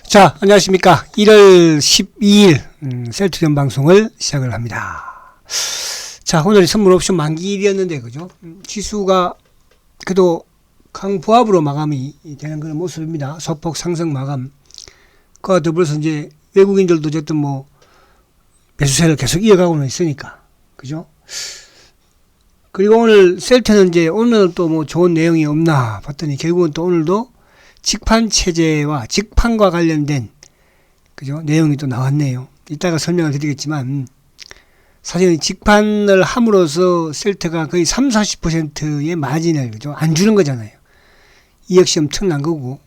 자, 안녕하십니까. 1월 12일 셀트리온 방송을 시작을 합니다. 자, 오늘이 선물 옵션 만기일이었는데, 그죠? 지수가 그래도 강보합으로 마감이 되는 그런 모습입니다. 소폭 상승 마감. 그와 더불어서 이제 외국인들도 어쨌든 뭐 매수세를 계속 이어가고는 있으니까, 그죠? 그리고 오늘 셀트는 이제 오늘 또 뭐 좋은 내용이 없나 봤더니 결국은 또 오늘도 직판 체제와 직판과 관련된 그죠 내용이 또 나왔네요. 이따가 설명을 드리겠지만 사실은 직판을 함으로써 셀트가 거의 30-40%의 마진을 그죠 안 주는 거잖아요. 이역시 엄청난 거고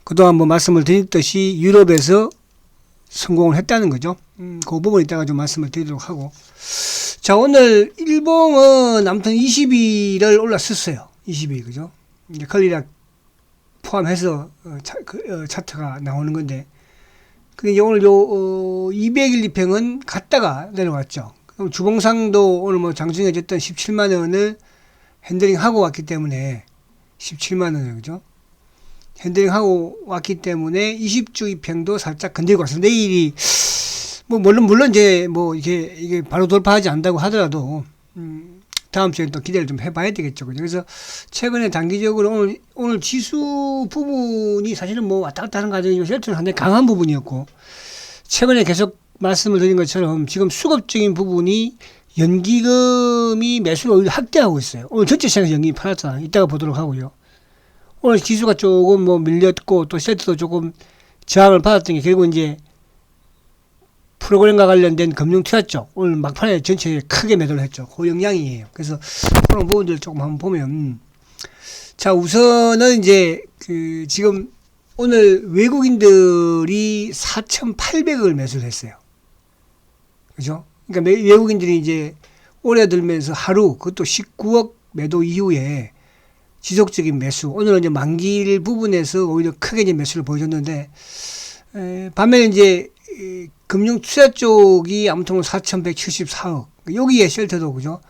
그동안 뭐 말씀을 드렸듯이 유럽에서 성공을 했다는 거죠. 그 부분 이따가 좀 말씀을 드리도록 하고 자 오늘 일봉은 아무튼 20일을 올랐었어요. 20일 그죠? 이제 권리락 포함해서 차트가 나오는 건데 근데 이제 오늘 요 200일 이평은 갔다가 내려왔죠. 그럼 주봉상도 오늘 뭐 장중에 어쨌든 17만 원을 핸들링 하고 왔기 때문에 17만 원을 그죠? 핸들링 하고 왔기 때문에 20주 이평도 살짝 건드리고 왔습니다. 내일이 뭐 물론 이제 뭐 이게 바로 돌파하지 않는다고 하더라도 다음 주에 또 기대를 좀 해봐야 되겠죠. 그래서 최근에 단기적으로 오늘 지수 부분이 사실은 뭐 왔다 갔다 하는 과정이고 셀트는 상당히 강한 부분이었고 최근에 계속 말씀을 드린 것처럼 지금 수급적인 부분이 연기금이 매수를 오히려 확대하고 있어요. 오늘 전체 시장에서 연기금이 팔았잖아요. 이따가 보도록 하고요. 오늘 지수가 조금 뭐 밀렸고 또 셀트도 조금 저항을 받았던 게 결국 이제 프로그램과 관련된 금융 투자 쪽 오늘 막판에 전체에 크게 매도를 했죠. 그 영향이에요. 그래서 그런 부분들 조금 한번 보면 자 우선은 이제 그 지금 오늘 외국인들이 4,800억을 매수를 했어요. 그죠? 그러니까 외국인들이 이제 올해 들면서 하루 그것도 19억 매도 이후에 지속적인 매수 오늘은 이제 만기일 부분에서 오히려 크게 이제 매수를 보여줬는데 반면에 이제 금융 투자 쪽이 아무튼 4,174억. 여기에 쉘터도 그죠?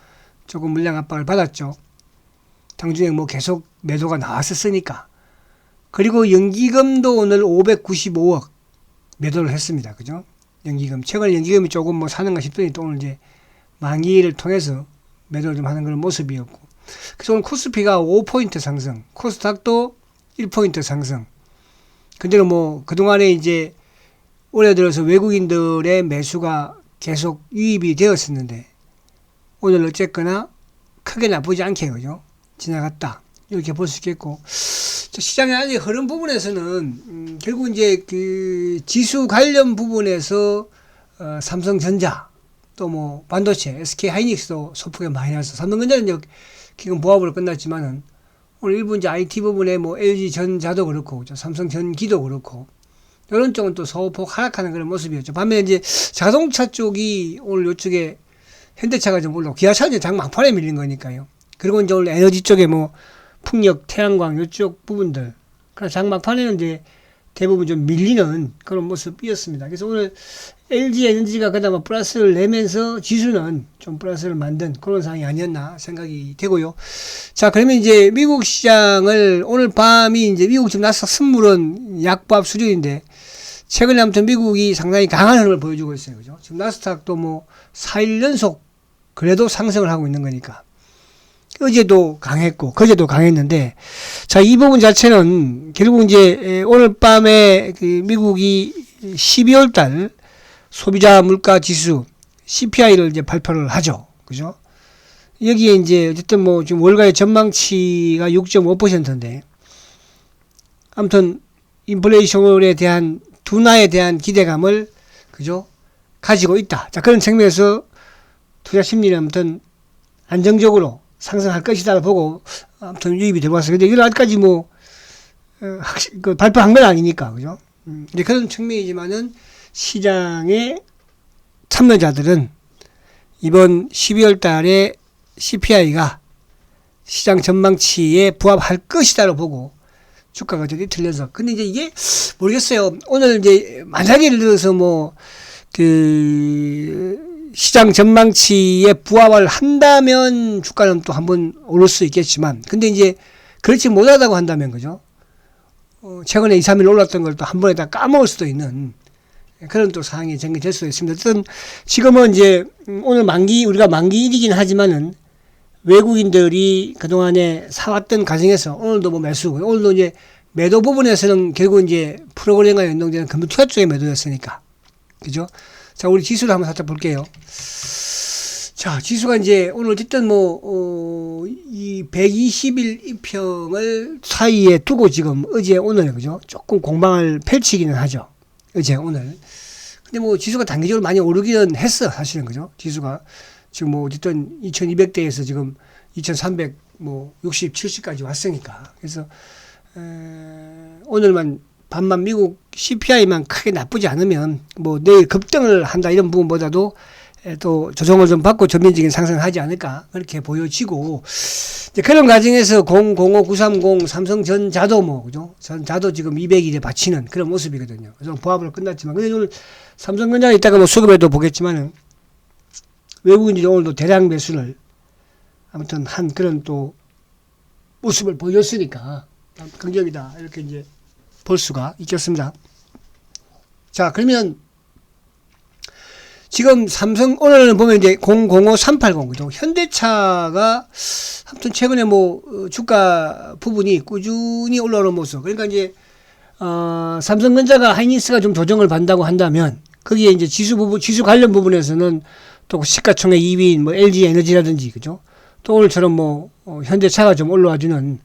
조금 물량 압박을 받았죠. 당중에 뭐 계속 매도가 나왔었으니까. 그리고 연기금도 오늘 595억 매도를 했습니다. 그죠? 연기금. 최근에 연기금이 조금 뭐 사는가 싶더니 또 오늘 이제 만기일을 통해서 매도를 좀 하는 그런 모습이었고. 그래서 오늘 코스피가 5포인트 상승. 코스닥도 1포인트 상승. 근데는 뭐 그동안에 이제 올해 들어서 외국인들의 매수가 계속 유입이 되었었는데 오늘 어쨌거나 크게 나쁘지 않게 그죠? 지나갔다 이렇게 볼 수 있겠고 시장의 아직 흐름 부분에서는 결국 이제 그 지수 관련 부분에서 삼성전자 또 뭐 반도체 SK하이닉스도 소폭의 마이너스 삼성전자는 이제 기금 보합으로 끝났지만은 오늘 일부 이제 IT 부분에 뭐 LG전자도 그렇고 그죠? 삼성전기도 그렇고 이런 쪽은 또 소폭 하락하는 그런 모습이었죠. 반면에 이제 자동차 쪽이 오늘 이쪽에 현대차가 좀 올라오고 기아차는 장 막판에 밀린 거니까요. 그리고 이제 오늘 에너지 쪽에 뭐 풍력, 태양광 이쪽 부분들. 그러나 장 막판에는 이제 대부분 좀 밀리는 그런 모습이었습니다. 그래서 오늘 LG 에너지가 그나마 플러스를 내면서 지수는 좀 플러스를 만든 그런 상황이 아니었나 생각이 되고요. 자, 그러면 이제 미국 시장을 오늘 밤이 이제 미국 지금 나스닥 선물은 약보합 수준인데 최근에 아무튼 미국이 상당히 강한 흐름을 보여주고 있어요. 그죠? 지금 나스닥도 뭐 4일 연속 그래도 상승을 하고 있는 거니까. 어제도 강했고, 그제도 강했는데, 자, 이 부분 자체는 결국 이제 오늘 밤에 그 미국이 12월 달 소비자 물가 지수 CPI를 이제 발표를 하죠. 그죠? 여기에 이제 어쨌든 뭐 지금 월가의 전망치가 6.5%인데, 아무튼 인플레이션에 대한 둔화에 대한 기대감을 그죠? 가지고 있다. 자, 그런 측면에서 투자 심리는 아무튼 안정적으로 상승할 것이다 보고 아무튼 유입이 들어왔어요. 근데 이건 아직까지 뭐 그 발표한 건 아니니까 그죠? 이제 그런 측면이지만은 시장의 참여자들은 이번 12월 달에 CPI가 시장 전망치에 부합할 것이다로 보고 주가가 저기 틀려서. 근데 이제 이게 모르겠어요. 오늘 이제 만약에 예를 들어서 뭐 시장 전망치에 부합을 한다면 주가는 또 한번 오를 수 있겠지만 근데 이제 그렇지 못하다고 한다면 그죠? 최근에 2, 3일 올랐던 걸 또 한 번에 다 까먹을 수도 있는 그런 또 상황이 전개될 수도 있습니다. 어쨌든 지금은 이제 오늘 우리가 만기일이긴 하지만은 외국인들이 그동안에 사왔던 가정에서 오늘도 뭐 매수, 오늘도 이제 매도 부분에서는 결국 이제 프로그램과 연동되는 금융 투자 쪽에 매도였으니까. 그죠? 자, 우리 지수를 한번 살짝 볼게요. 자, 지수가 이제 오늘 어쨌든 이 120일 이평을 사이에 두고 지금 어제 오늘, 그죠? 조금 공방을 펼치기는 하죠. 어제 오늘. 근데 뭐 지수가 단기적으로 많이 오르기는 했어, 사실은. 그죠? 지수가. 지금 뭐 어쨌든 2200대에서 지금 2300, 60, 70까지 왔으니까. 그래서, 오늘만 밤만 미국 CPI만 크게 나쁘지 않으면 뭐 내일 급등을 한다 이런 부분보다도 또 조정을 좀 받고 전면적인 상승을 하지 않을까 그렇게 보여지고 이제 그런 과정에서 005930 삼성전자도 그죠? 전자도 지금 200일에 받치는 그런 모습이거든요. 그래서 보합으로 끝났지만 근데 오늘 삼성전자 이따가 수급에도 보겠지만은 외국인들이 오늘도 대량 매수를 아무튼 한 그런 또 모습을 보여줬으니까 긍정이다 이렇게 이제 볼 수가 있겠습니다. 자, 그러면 지금 삼성 오늘 보면 이제 005380 그죠? 현대차가 아무튼 최근에 주가 부분이 꾸준히 올라오는 모습. 그러니까 이제 삼성전자가 하이닉스가 좀 조정을 받는다고 한다면 거기에 이제 지수 관련 부분에서는 또 시가총액 2위인 LG 에너지라든지 그죠? 또 오늘처럼 현대차가 좀 올라와주는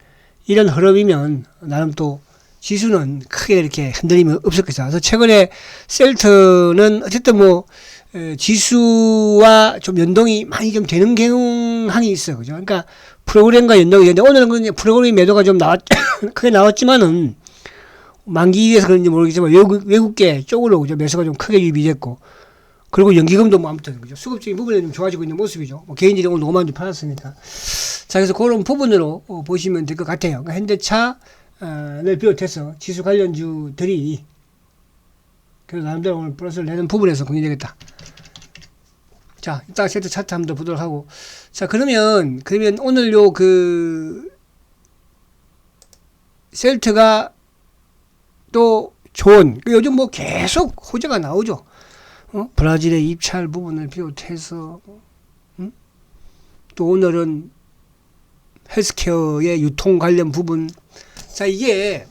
이런 흐름이면 나름 또 지수는 크게 이렇게 흔들림이 없을 것이다. 그래서 최근에 셀트는 어쨌든 지수와 좀 연동이 많이 좀 되는 경향이 있어요. 그죠? 그러니까 프로그램과 연동이 되는데 오늘은 그냥 프로그램 매도가 좀 크게 나왔지만은 만기일에서 그런지 모르겠지만 외국계 쪽으로 그죠? 매수가 좀 크게 유입이 됐고 그리고 연기금도 아무튼 그죠? 수급적인 부분에 좀 좋아지고 있는 모습이죠. 개인들이 오늘 5만 주 팔았으니까. 자, 그래서 그런 부분으로 보시면 될 것 같아요. 그러니까 현대차를 비롯해서 지수 관련주들이 그래서 나름대로 오늘 플러스를 내는 부분에서 긍정되겠다. 자, 이따가 세트 차트 한번 더 보도록 하고. 자, 그러면 오늘 셀트가 또 좋은, 요즘 계속 호재가 나오죠. 브라질의 입찰 부분을 비롯해서, 또 오늘은 헬스케어의 유통 관련 부분. 자, 이게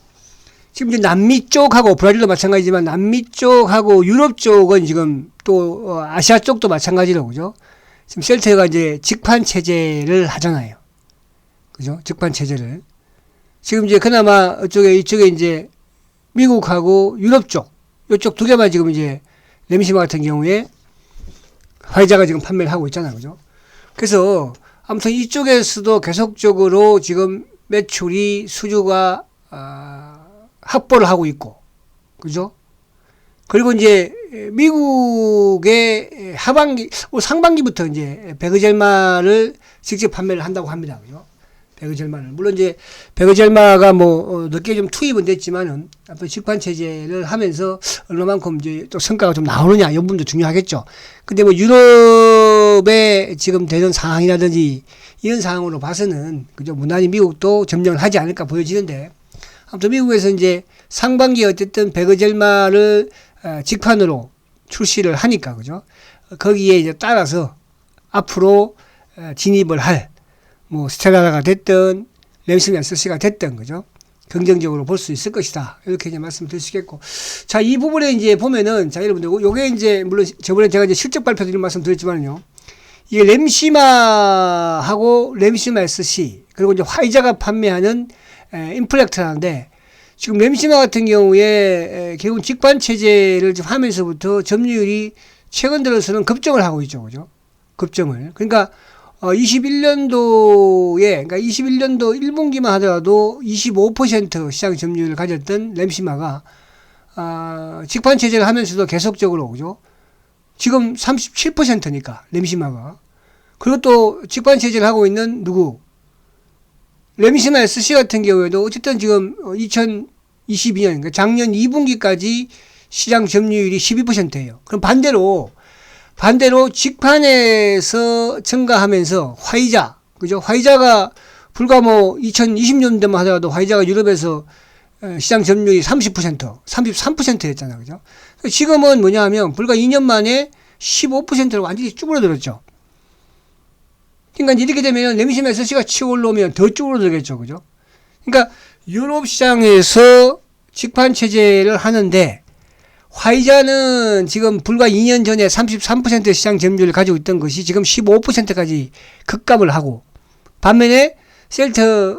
지금 이제 남미 쪽하고 브라질도 마찬가지지만 남미 쪽하고 유럽 쪽은 지금 또 아시아 쪽도 마찬가지로 그죠? 지금 셀트가 이제 직판 체제를 하잖아요. 그죠? 직판 체제를. 지금 이제 그나마 이쪽에 이제 미국하고 유럽 쪽, 이쪽 두 개만 지금 이제 램시마 같은 경우에 화이자가 지금 판매를 하고 있잖아요. 그죠? 그래서 아무튼 이쪽에서도 계속적으로 지금 매출이 수주가 확보를 하고 있고, 그죠? 그리고 이제 미국의 상반기부터 이제 베그젤마를 직접 판매를 한다고 합니다. 그죠? 베그젤마를. 물론 이제 베그젤마가 늦게 좀 투입은 됐지만은 앞으로 직판 체제를 하면서 얼마만큼 이제 또 성과가 좀 나오느냐, 이런 부분도 중요하겠죠. 근데 유럽에 지금 되는 상황이라든지 이런 상황으로 봐서는, 그죠? 무난히 미국도 점령을 하지 않을까 보여지는데, 아무튼 미국에서 이제 상반기에 어쨌든 베그젤마를 직판으로 출시를 하니까, 그죠? 거기에 이제 따라서 앞으로 진입을 할, 스텔라가 됐든, 램스맨 SC가 됐든, 그죠? 긍정적으로 볼 수 있을 것이다. 이렇게 이제 말씀드릴 수 있겠고. 자, 이 부분에 이제 보면은, 자, 여러분들, 요게 이제, 물론 저번에 제가 이제 실적 발표도 이런 말씀 드렸지만요. 이게 램시마하고 램시마 SC, 그리고 이제 화이자가 판매하는 인플렉트라는데, 지금 램시마 같은 경우에 결국 직판 체제를 좀 하면서부터 점유율이 최근 들어서는 급증을 하고 있죠. 그죠? 급증을. 그러니까 21년도에, 그러니까 21년도 1분기만 하더라도 25% 시장 점유율을 가졌던 램시마가 직판 체제를 하면서도 계속적으로, 그죠? 지금 37%니까 램시마가. 그리고 또 직판 체제를 하고 있는 램시마 SC 같은 경우에도 어쨌든 지금 2022년, 그러니까 작년 2분기까지 시장 점유율이 12%예요. 그럼 반대로 직판에서 증가하면서 화이자, 그죠? 화이자가 불과 2020년대만 하더라도 화이자가 유럽에서 시장 점유율이 30%, 33%였잖아요. 그죠? 지금은 뭐냐 하면 불과 2년 만에 15%로 완전히 쭈그러들었죠. 그러니까 이렇게 되면 레미심 SC가 치고 올라오면 더 쭈그러들겠죠. 그죠? 그러니까 유럽 시장에서 직판 체제를 하는데 화이자는 지금 불과 2년 전에 33% 시장 점유율을 가지고 있던 것이 지금 15%까지 급감을 하고, 반면에 셀트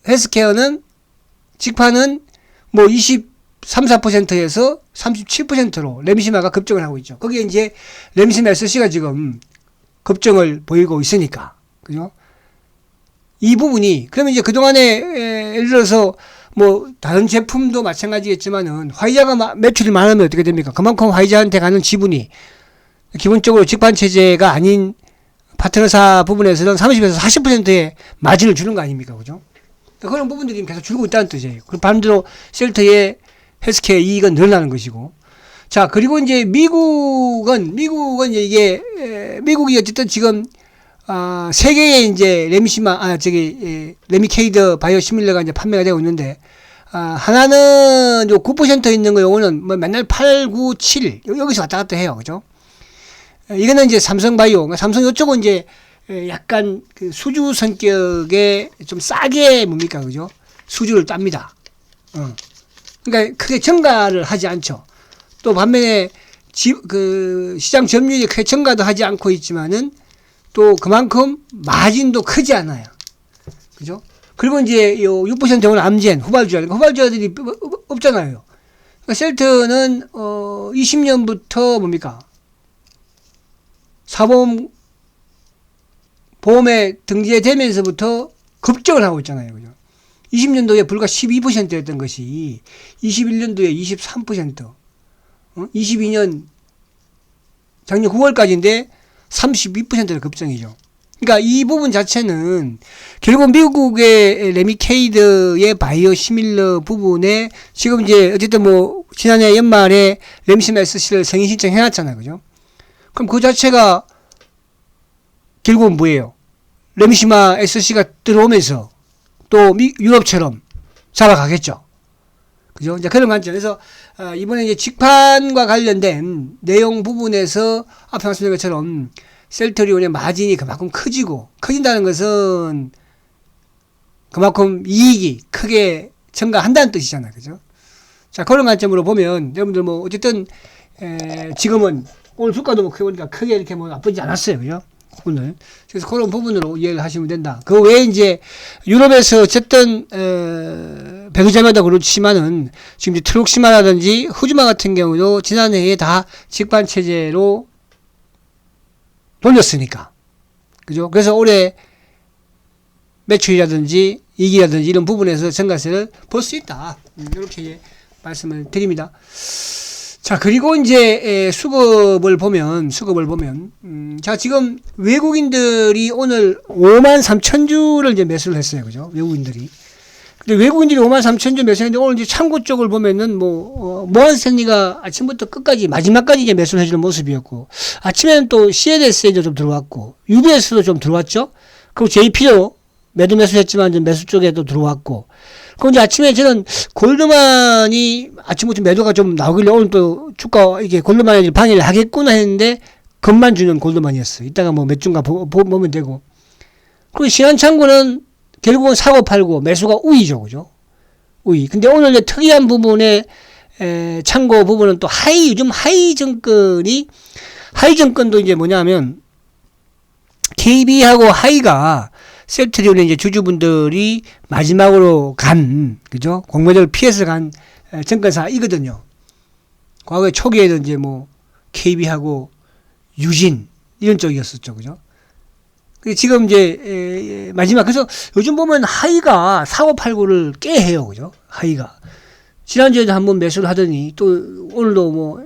헬스케어는 직판은 뭐 23, 4%에서 37%로 레미시마가 급증을 하고 있죠. 거기에 이제 레미시마 SC가 지금 급증을 보이고 있으니까. 그죠? 이 부분이, 그러면 이제 그동안에, 예를 들어서 뭐 다른 제품도 마찬가지겠지만은 화이자가 매출이 많으면 어떻게 됩니까? 그만큼 화이자한테 가는 지분이 기본적으로 직판 체제가 아닌 파트너사 부분에서는 30에서 40%의 마진을 주는 거 아닙니까? 그죠? 그런 부분들이 계속 줄고 있다는 뜻이에요. 그럼 반대로 셀트의 헬스케어 이익은 늘어나는 것이고. 자, 그리고 이제 미국은 이제 이게, 미국이 어쨌든 지금, 세계에 이제 레미케이드 바이오시밀러가 이제 판매가 되고 있는데, 하나는 요 9% 있는 거, 요거는 뭐 맨날 8, 9, 7, 여기서 왔다 갔다 해요. 그죠? 이거는 이제 삼성바이오, 삼성 요쪽은 이제 약간 그 수주 성격의 좀 싸게 뭡니까, 그죠? 수주를 땁니다. 그러니까 크게 증가를 하지 않죠. 또 반면에 시장 점유율이 크게 증가도 하지 않고 있지만은 또 그만큼 마진도 크지 않아요. 그죠? 그리고 이제 요 6% 오는 암젠, 후발주자들이 없잖아요. 그러니까 셀트는 20년부터 뭡니까? 보험에 등재되면서부터 급증을 하고 있잖아요. 그죠? 20년도에 불과 12%였던 것이 21년도에 23%, 22년 작년 9월까지인데 32%의 급증이죠. 그러니까 이 부분 자체는 결국 미국의 레미케이드의 바이오 시밀러 부분에 지금 이제 어쨌든 뭐 지난해 연말에 렘시마 SC를 승인 신청해 놨잖아요. 그죠? 그럼 그 자체가 결국은 뭐예요? 렘시마 SC가 들어오면서 또 유럽처럼 잡아가겠죠. 그죠? 이제 그런 관점에서 이번에 이제 직판과 관련된 내용 부분에서 앞에 말씀드린 것처럼 셀트리온의 마진이 그만큼 커진다는 것은 그만큼 이익이 크게 증가한다는 뜻이잖아요. 그죠? 자, 그런 관점으로 보면 여러분들 뭐 어쨌든 지금은 오늘 주가도 뭐 크게 이렇게 뭐 나쁘지 않았어요. 그죠? 오늘. 그래서 그런 부분으로 이해를 하시면 된다. 그 외에 이제 유럽에서 어쨌든 배기자마다 그렇지만은 지금 이제 트룩시마라든지 후즈마 같은 경우도 지난해에 다 직판 체제로 돌렸으니까. 그죠? 그래서 올해 매출이라든지 이익이라든지 이런 부분에서 증가세를 볼 수 있다. 이렇게 말씀을 드립니다. 자, 그리고 이제 수급을 보면 자, 지금 외국인들이 오늘 53,000주를 이제 매수를 했어요. 그죠? 외국인들이. 근데 외국인들이 53,000주 매수했는데 오늘 이제 창구 쪽을 보면은 모한스탠리가 아침부터 끝까지 마지막까지 이제 매수를 해주는 모습이었고, 아침에는 또 CLS에도 좀 들어왔고, UBS도 좀 들어왔죠. 그리고 JP도 매수했지만 이제 매수 쪽에도 들어왔고, 그럼 이제 아침에 저는 골드만이 아침부터 매도가 좀 나오길래 오늘 또 주가 이게 골드만이 방해를 하겠구나 했는데 겁만 주는 골드만이었어요. 이따가 뭐 몇 주인가 보면 되고. 그리고 시간창구는 결국은 사고 팔고 매수가 우위죠. 그죠? 우위. 근데 오늘 이제 특이한 부분에 창고 부분은 또 요즘 하이 정권도 이제 뭐냐면 KB하고 하이가 셀트리온의 이제 주주분들이 마지막으로 그죠? 공매도를 피해서 간 증권사이거든요. 과거에 초기에도 이제 뭐 KB하고 유진 이런 쪽이었었죠. 그죠? 지금 이제 마지막, 그래서 요즘 보면 하이가 사고 팔고를 꽤 해요. 그죠? 하이가. 지난주에도 한번 매수를 하더니 또 오늘도 뭐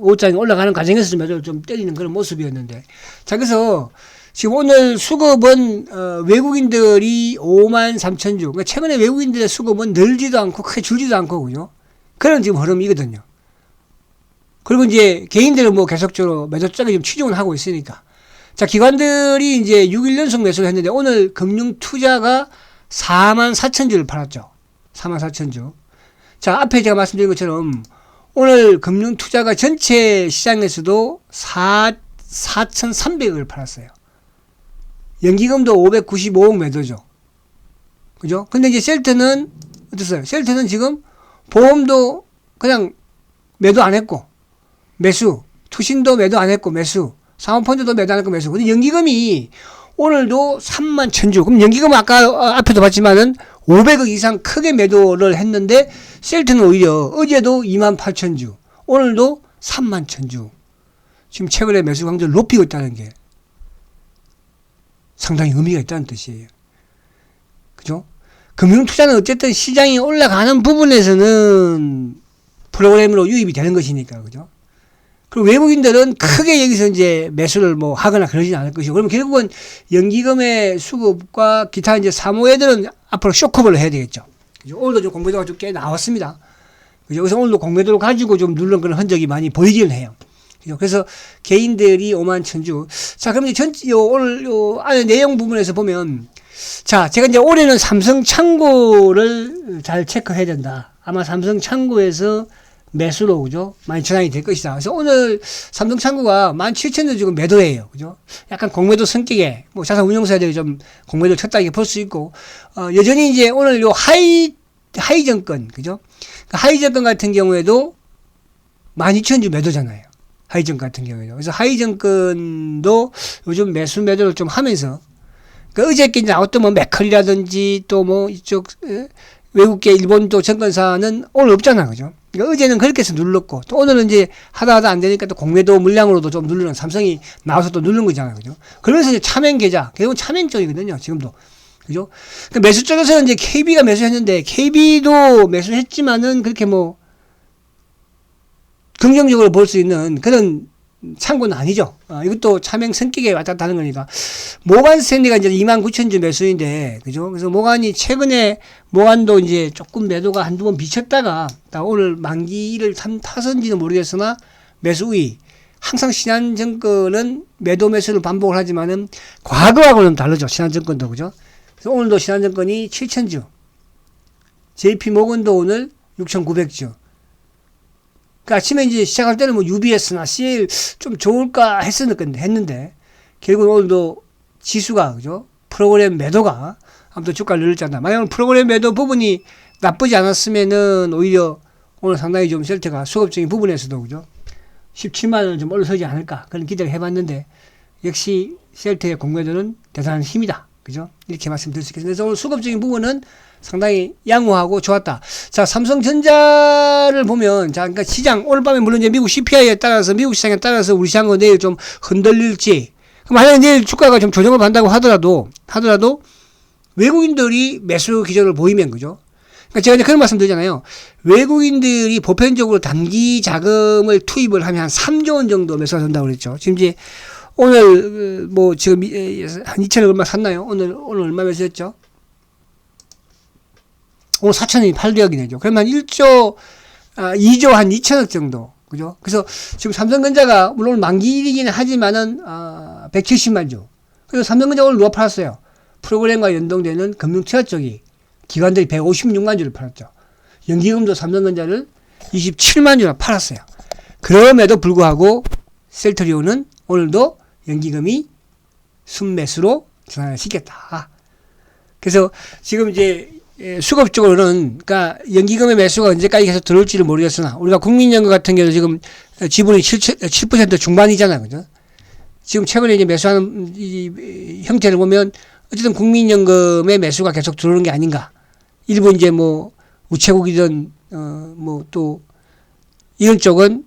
5장이 올라가는 과정에서 매도를 좀 때리는 그런 모습이었는데. 자, 그래서 지금 오늘 수급은 외국인들이 53,000주. 그러니까 최근에 외국인들의 수급은 늘지도 않고 크게 줄지도 않고, 그죠? 그런 지금 흐름이거든요. 그리고 이제 개인들은 뭐 계속적으로 매도 쪽에 좀 치중을 하고 있으니까. 자, 기관들이 이제 6일 연속 매수를 했는데 오늘 금융투자가 44,000주를 팔았죠. 44,000주. 자, 앞에 제가 말씀드린 것처럼 오늘 금융 투자가 전체 시장에서도 4,300억을 팔았어요. 연기금도 595억 매도죠. 그죠? 근데 이제 셀트는 어땠어요? 셀트는 지금 보험도 그냥 매도 안 했고, 매수. 투신도 매도 안 했고, 매수. 사모펀드도 매도 안 했고, 매수. 근데 연기금이 오늘도 3만 천주. 그럼 연기금은 아까 앞에도 봤지만은 500억 이상 크게 매도를 했는데, 셀트는 오히려 어제도 2만 8천 주. 오늘도 3만 천주. 지금 최근에 매수 강도를 높이고 있다는 게 상당히 의미가 있다는 뜻이에요. 그죠? 금융투자는 어쨌든 시장이 올라가는 부분에서는 프로그램으로 유입이 되는 것이니까, 그죠? 그리고 외국인들은 크게 여기서 이제 매수를 뭐 하거나 그러진 않을 것이고, 그러면 결국은 연기금의 수급과 기타 이제 사모애들은 앞으로 쇼커버를 해야 되겠죠. 그죠? 오늘도 좀 공매도가 좀 꽤 나왔습니다. 그죠? 그래서 오늘도 공매도를 가지고 좀 누른 그런 흔적이 많이 보이기는 해요. 그죠? 그래서 개인들이 5만 천주. 자, 그럼 이제 오늘 안에 내용 부분에서 보면, 자, 제가 이제 올해는 삼성 창고를 잘 체크해야 된다. 아마 삼성 창고에서 매수로, 그죠? 많이 전환이 될 것이다. 그래서 오늘 삼성 창고가 17,000원 지금 매도예요. 그죠? 약간 공매도 성격에, 뭐 자산 운용사들이 좀 공매도 쳤다 이렇게 볼 수 있고, 여전히 이제 오늘 요 하이증권, 그죠? 하이증권 같은 경우에도 12,000주 매도잖아요. 하이증권 같은 경우에도. 그래서 하이증권도 요즘 매도를 좀 하면서, 어저께 이제 나왔던 뭐 맥컬이라든지 또 뭐 이쪽 외국계 일본 또 증권사는 오늘 없잖아, 그죠? 그러니까 어제는 그렇게 해서 눌렀고, 또 오늘은 이제 하다 안 되니까 또 공매도 물량으로도 좀 누르는 삼성이 나와서 또 누른 거잖아요, 그죠? 그러면서 이제 차명 계좌, 결국은 차명 쪽이거든요, 지금도. 그죠? 그러니까 매수 쪽에서는 이제 KB가 매수했는데, KB도 매수했지만은 그렇게 뭐, 긍정적으로 볼 수 있는 그런 창고는 아니죠. 이것도 차명 성격에 왔다 갔다 하는 거니까. 모간 스탠리가 이제 29,000주 매수인데, 그죠? 그래서 모간이 최근에, 모간도 이제 조금 매도가 한두 번 비쳤다가, 오늘 만기를 타선지는 모르겠으나, 매수 우위. 항상 신한증권은 매도매수를 반복을 하지만은, 과거하고는 다르죠. 신한증권도, 그죠? 그래서 오늘도 신한증권이 7,000주. JP모건도 오늘 6,900주. 그 아침에 이제 시작할 때는 뭐 UBS나 CL 좀 좋을까 했는데, 결국 오늘도 지수가, 그죠? 프로그램 매도가 아무튼 주가를 늘렸잖아. 만약 프로그램 매도 부분이 나쁘지 않았으면은 오히려 오늘 상당히 좀 셀트가 수급적인 부분에서도, 그죠? 17만원 좀 올라서지 않을까. 그런 기대를 해봤는데, 역시 셀트의 공매도는 대단한 힘이다. 그죠? 이렇게 말씀드릴 수 있겠습니다. 그래서 오늘 수급적인 부분은 상당히 양호하고 좋았다. 자, 삼성전자를 보면, 자, 그러니까 시장, 오늘 밤에 물론 이제 미국 CPI에 따라서, 미국 시장에 따라서 우리 시장은 내일 좀 흔들릴지, 만약에 내일 주가가 좀 조정을 받는다고 하더라도, 외국인들이 매수 기조를 보이면, 그죠? 그러니까 제가 이제 그런 말씀 드리잖아요. 외국인들이 보편적으로 단기 자금을 투입을 하면 한 3조 원 정도 매수가 된다고 그랬죠. 지금 이제 오늘, 뭐, 지금 한 2천억 얼마 샀나요? 오늘 얼마 매수했죠? 오늘 4천원이 800억이 되죠. 그러면 2조 한 2천억 정도. 그죠? 그래서 지금 삼성전자가 물론 만기이긴 하지만은, 170만 주. 그래서 삼성전자 오늘 누가 팔았어요? 프로그램과 연동되는 금융투자 쪽이 기관들이 156만 주를 팔았죠. 연기금도 삼성전자를 27만 주나 팔았어요. 그럼에도 불구하고 셀트리온은 오늘도 연기금이 순매수로 전환을 시켰다. 그래서 지금 이제 수급 쪽으로는, 그러니까 연기금의 매수가 언제까지 계속 들어올지를 모르겠으나, 우리가 국민연금 같은 경우도 지금 지분이 7% 중반이잖아요. 그죠? 지금 최근에 이제 매수하는 이 형태를 보면 어쨌든 국민연금의 매수가 계속 들어오는 게 아닌가. 일부 이제 뭐 우체국이든, 뭐 또 이런 쪽은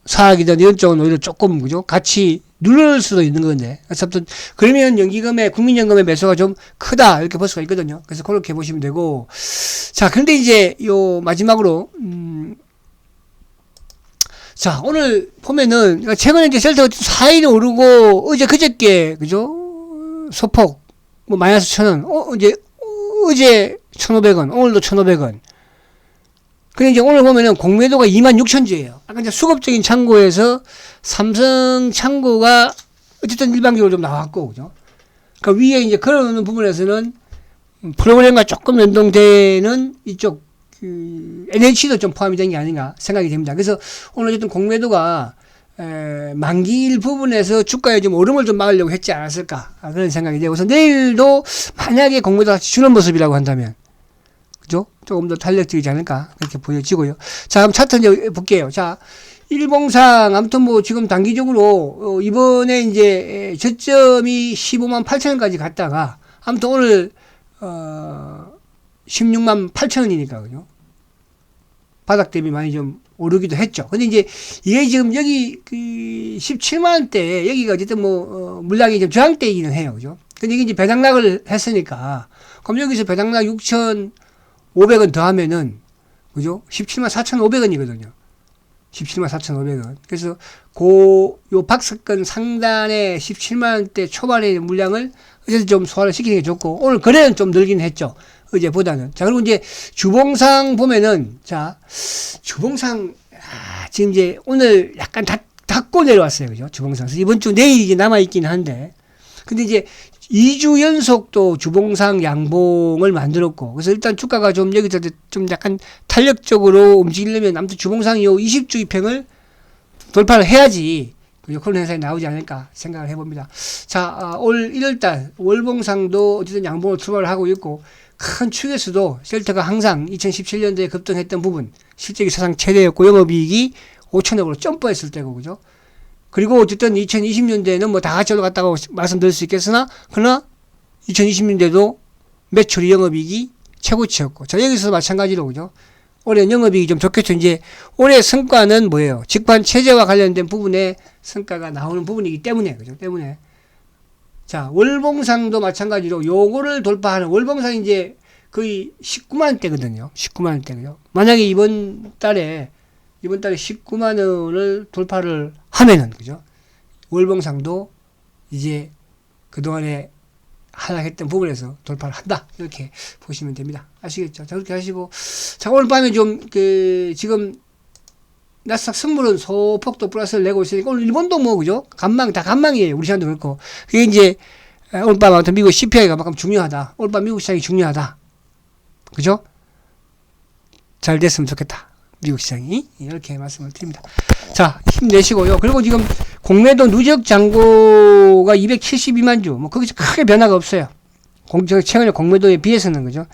사학이든 이런 쪽은 오히려 조금, 그죠? 같이 누를 수도 있는 건데. 어쨌든, 그러면 연기금의, 국민연금의 매수가 좀 크다. 이렇게 볼 수가 있거든요. 그래서 그렇게 보시면 되고. 자, 그런데 이제, 마지막으로, 자, 오늘 보면은, 그러니까 최근에 이제 셀트가 4일이 오르고, 그저께, 그죠? 소폭, 뭐, 마이너스 1,000원. 어제 1,500원, 오늘도 1,500원. 근데 이제 오늘 보면은 공매도가 26,000주예요. 아까 이제 수급적인 창고에서 삼성 창고가 어쨌든 일반적으로 좀 나왔고, 그죠? 그 위에 이제 걸어놓는 부분에서는 프로그램과 조금 연동되는 이쪽 NH도 좀 포함이 된 게 아닌가 생각이 됩니다. 그래서 오늘 어쨌든 공매도가 만기일 부분에서 주가에 좀 오름을 좀 막으려고 했지 않았을까 그런 생각이 되고, 그래서 내일도 만약에 공매도가 같이 주는 모습이라고 한다면, 그죠? 조금 더 탄력적이지 않을까 그렇게 보여지고요. 자, 그럼 차트 이제 볼게요. 자, 일봉상 아무튼 뭐 지금 단기적으로 이번에 이제 저점이 15만 8천원까지 갔다가 아무튼 오늘 16만 8천원이니까 그죠? 바닥 대비 많이 좀 오르기도 했죠. 근데 이제 이게 지금 여기 그 17만원대 여기가 어쨌든 뭐 물량이 좀 저항대이기는 해요. 그죠? 근데 이게 이제 배당락을 했으니까 그럼 여기서 배당락 6,500원 더하면은 그죠? 17만 4,500원이거든요. 17만 4,500원. 그래서 요 박스권 상단에 17만원대 초반의 물량을 어쨌든 좀 소화를 시키는 게 좋고, 오늘 거래는 좀 늘긴 했죠. 어제보다는. 자, 그리고 이제 주봉상 보면은, 자, 주봉상, 지금 이제 오늘 약간 닫고 내려왔어요. 그죠? 주봉상. 그래서 이번 주 내일 이제 남아있긴 한데, 근데 이제 2주 연속 또 주봉상 양봉을 만들었고, 그래서 일단 주가가 좀 여기서 좀 약간 탄력적으로 움직이려면 아무튼 주봉상이 요 20주 이평을 돌파를 해야지 그런 현상이 나오지 않을까 생각을 해봅니다. 자, 올 1월달 월봉상도 어쨌든 양봉을 출발을 하고 있고, 큰 축에서도 셀트가 항상 2017년도에 급등했던 부분, 실적이 사상 최대였고 영업이익이 5천억으로 점프했을 때고, 그죠? 그리고 어쨌든 2020년대에는 뭐 다 같이 올라갔다고 말씀드릴 수 있겠으나, 그러나 2020년대도 매출이 영업이익이 최고치였고, 자, 여기서 마찬가지로, 그죠? 올해 영업이익이 좀 좋겠죠. 이제 올해 성과는 뭐예요? 직관 체제와 관련된 부분에 성과가 나오는 부분이기 때문에, 그죠? 때문에. 자, 월봉상도 마찬가지로 요거를 돌파하는, 월봉상이 이제 거의 19만원대거든요. 19만원대, 그죠? 만약에 이번 달에 19만원을 돌파를 하면은, 그죠? 월봉상도 이제 그동안에 하락했던 부분에서 돌파를 한다. 이렇게 보시면 됩니다. 아시겠죠? 자, 그렇게 하시고. 자, 오늘 밤에 좀, 지금, 나스닥 선물은 소폭도 플러스를 내고 있으니까, 오늘 일본도 뭐, 그죠? 다 간망이에요. 우리 시간도 그렇고. 그게 이제, 오늘 밤 아무튼 미국 CPI가 만큼 중요하다. 오늘 밤 미국 시장이 중요하다. 그죠? 잘 됐으면 좋겠다. 미국 시장이. 이렇게 말씀을 드립니다. 자, 힘내시고요. 그리고 지금 공매도 누적 잔고가 272만 주. 뭐, 거기서 크게 변화가 없어요. 최근에 공매도에 비해서는, 그죠?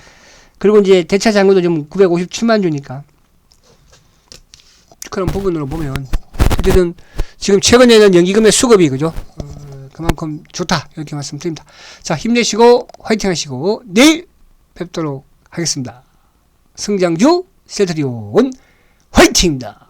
그리고 이제 대차 잔고도 좀 957만 주니까. 그런 부분으로 보면, 어쨌든, 지금 최근에는 연기금의 수급이, 그죠? 그만큼 좋다. 이렇게 말씀드립니다. 자, 힘내시고, 화이팅 하시고, 내일 뵙도록 하겠습니다. 성장주 셀트리온 화이팅입니다.